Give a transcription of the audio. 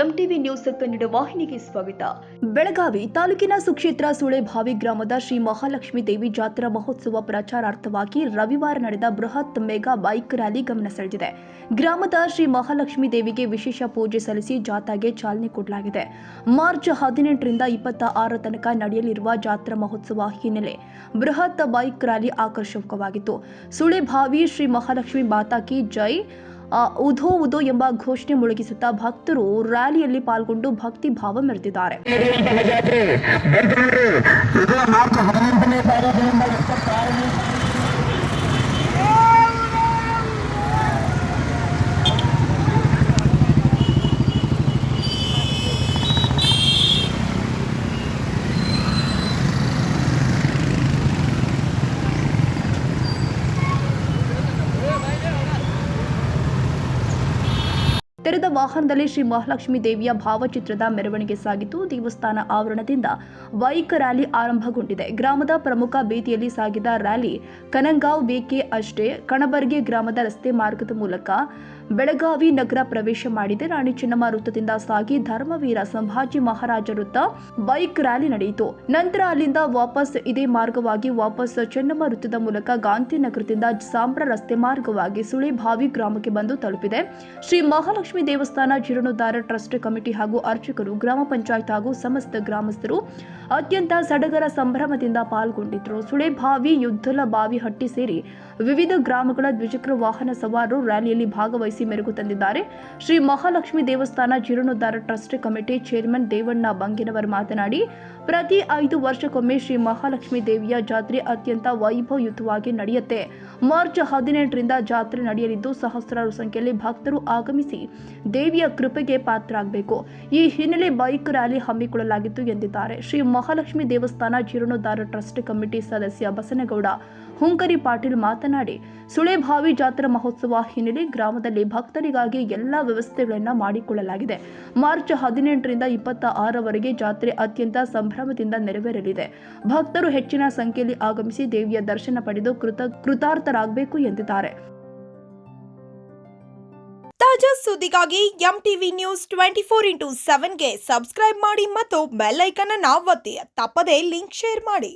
MTV news Kannada ವಾಹಿನಿಗೆ ಸ್ವಾಗತ. ಬೆಳಗಾವಿ ತಾಲೂಕಿನ ಸುಕ್ಷೇತ್ರ ಸುಳೆಭಾವಿ ಗ್ರಾಮದ ಶ್ರೀ ಮಹಾಲಕ್ಷ್ಮೀ ದೇವಿ ಜಾತ್ರಾ ಮಹೋತ್ಸವ ಪ್ರಚಾರಾರ್ಥವಾಗಿ ರವಿವಾರ ನಡೆದ ಬೃಹತ್ ಮೆಗಾ ಬೈಕ್ ರ್ಯಾಲಿ ಗಮನ ಸೆಳೆದಿದೆ. ಗ್ರಾಮದ ಶ್ರೀ ಮಹಾಲಕ್ಷ್ಮೀ ದೇವಿಗೆ ವಿಶೇಷ ಪೂಜೆ ಸಲ್ಲಿಸಿ ಜಾಥಾಗೆ ಚಾಲನೆ ಕೊಡಲಾಗಿದೆ. ಮಾರ್ಚ್ 18ರಿಂದ 26 ತನಕ ನಡೆಯಲಿರುವ ಜಾತ್ರಾ ಮಹೋತ್ಸವ ಹಿನ್ನೆಲೆ ಬೃಹತ್ ಬೈಕ್ ರ್ಯಾಲಿ ಆಕರ್ಷಕವಾಗಿತ್ತು. ಸುಳೆಭಾವಿ ಶ್ರೀ ಮಹಾಲಕ್ಷ್ಮಿ ಮಾತಾ ಕಿ ಜೈ, ಉಧೋ ಉಧೋ ಎಂಬ ಘೋಷಣೆ ಮೊಳಗಿಸುತ್ತಾ ಭಕ್ತರು ರ್ಯಾಲಿಯಲ್ಲಿ ಪಾಲ್ಗೊಂಡು ಭಕ್ತಿ ಭಾವ ಮೆರೆದಿದ್ದಾರೆ. ತೆರೆದ ವಾಹನದಲ್ಲಿ ಶ್ರೀ ಮಹಾಲಕ್ಷ್ಮೀ ದೇವಿಯ ಭಾವಚಿತ್ರದ ಮೆರವಣಿಗೆ ಸಾಗಿತು. ದೇವಸ್ಥಾನ ಆವರಣದಿಂದ ಬೈಕ್ ರ್ಯಾಲಿ ಆರಂಭಗೊಂಡಿದೆ. ಗ್ರಾಮದ ಪ್ರಮುಖ ಬೀದಿಯಲ್ಲಿ ಸಾಗಿದ ರ್ಯಾಲಿ ಕನಂಗಾಂವ್ ಬೇಕೆ ಅಷ್ಟೇ ಕಣಬರ್ಗೆ ಗ್ರಾಮದ ರಸ್ತೆ ಮಾರ್ಗದ ಮೂಲಕ ಬೆಳಗಾವಿ ನಗರ ಪ್ರವೇಶ ಮಾಡಿದೆ. ರಾಣಿ ಚೆನ್ನಮ್ಮ ವೃತ್ತದಿಂದ ಸಾಗಿ ಧರ್ಮವೀರ ಸಂಭಾಜಿ ಮಹಾರಾಜ ವೃತ್ತ ಬೈಕ್ ರ್ಯಾಲಿ ನಡೆಯಿತು. ನಂತರ ಅಲ್ಲಿಂದ ವಾಪಸ್ ಇದೇ ಮಾರ್ಗವಾಗಿ ವಾಪಸ್ ಚೆನ್ನಮ್ಮ ವೃತ್ತದ ಮೂಲಕ ಗಾಂಧಿನಗರದಿಂದ ಸಾಂಬ್ರಾ ರಸ್ತೆ ಮಾರ್ಗವಾಗಿ ಸುಳೆಭಾವಿ ಗ್ರಾಮಕ್ಕೆ ಬಂದು ತಲುಪಿದೆ. ಶ್ರೀ ಮಹಾಲಕ್ಷ್ಮಿ ದೇವಸ್ಥಾನ ಜೀರ್ಣೋದ್ಧಾರ ಟ್ರಸ್ಟ್ ಕಮಿಟಿ ಹಾಗೂ ಅರ್ಚಕರು, ಗ್ರಾಮ ಪಂಚಾಯತ್ ಹಾಗೂ ಸಮಸ್ತ ಗ್ರಾಮಸ್ಥರು ಅತ್ಯಂತ ಸಡಗರ ಸಂಭ್ರಮದಿಂದ ಪಾಲ್ಗೊಂಡಿದ್ದರು. ಸುಳೆಭಾವಿ, ಯುದ್ದಲ ಬಾವಿಹಟ್ಟಿ ಸೇರಿ ವಿವಿಧ ಗ್ರಾಮಗಳ ದ್ವಿಚಕ್ರ ವಾಹನ ಸವಾರರು ರ್ಯಾಲಿಯಲ್ಲಿ ಭಾಗವಹಿಸಿ ಮೆರುಗು ತಂದಿದ್ದಾರೆ. ಶ್ರೀ ಮಹಾಲಕ್ಷ್ಮಿ ದೇವಸ್ಥಾನ ಜೀರ್ಣೋದ್ಧಾರ ಟ್ರಸ್ಟ್ ಕಮಿಟಿ ಚೇರ್ಮನ್ ದೇವಣ್ಣ ಬಂಗೇನವರ್ ಮಾತನಾಡಿ, ಪ್ರತಿ 5 ವರ್ಷಕ್ಕೊಮ್ಮೆ ಶ್ರೀ ಮಹಾಲಕ್ಷ್ಮಿ ದೇವಿಯ ಜಾತ್ರೆ ಅತ್ಯಂತ ವೈಭವಯುತವಾಗಿ ನಡೆಯುತ್ತೆ. ಮಾರ್ಚ್ 18ರಿಂದ ಜಾತ್ರೆ ನಡೆಯಲಿದ್ದು ಸಹಸ್ರಾರು ಸಂಖ್ಯೆಯಲ್ಲಿ ಭಕ್ತರು ಆಗಮಿಸಿ ದೇವಿಯ ಕೃಪೆಗೆ ಪಾತ್ರರಾಗಬೇಕು. ಈ ಹಿನ್ನೆಲೆ ಬೈಕ್ ರ್ಯಾಲಿ ಹಮ್ಮಿಕೊಳ್ಳಲಾಗಿತ್ತು ಎಂದಿದ್ದಾರೆ. ಶ್ರೀ ಮಹಾಲಕ್ಷ್ಮಿ ದೇವಸ್ಥಾನ ಜೀರ್ಣೋದ್ಧಾರ ಟ್ರಸ್ಟ್ ಕಮಿಟಿ ಸದಸ್ಯ ಬಸನಗೌಡ ಹುಂಕರಿ ಪಾಟೀಲ್ ಮಾತನಾಡಿ, ಸುಳೆಭಾವಿ ಜಾತ್ರಾ ಮಹೋತ್ಸವ ಹಿನ್ನೆಲೆ ಗ್ರಾಮದಲ್ಲಿ ಭಕ್ತರಿಗಾಗಿ ಎಲ್ಲಾ ವ್ಯವಸ್ಥೆಗಳನ್ನು ಮಾಡಿಕೊಳ್ಳಲಾಗಿದೆ. ಮಾರ್ಚ್ 18ರಿಂದ 26ರವರೆಗೆ ಜಾತ್ರೆ ಅತ್ಯಂತ ಸಂಭ್ರಮದಿಂದ ನೆರವೇರಲಿದೆ. ಭಕ್ತರು ಹೆಚ್ಚಿನ ಸಂಖ್ಯೆಯಲ್ಲಿ ಆಗಮಿಸಿ ದೇವಿಯ ದರ್ಶನ ಪಡೆದು ಕೃತಾರ್ಥರಾಗಬೇಕು ಎಂದಿದ್ದಾರೆ. ತಾಜಾ ಸುದ್ದಿಗಾಗಿ ಎಂಟಿವಿ ನ್ಯೂಸ್ 24x7ಗೆ ಸಬ್ಸ್ಕ್ರೈಬ್ ಮಾಡಿ ಮತ್ತು ಬೆಲ್ ಐಕಾನ್ ಅನ್ನು ಒತ್ತಿ. ತಪ್ಪದೇ ಲಿಂಕ್ ಶೇರ್ ಮಾಡಿ.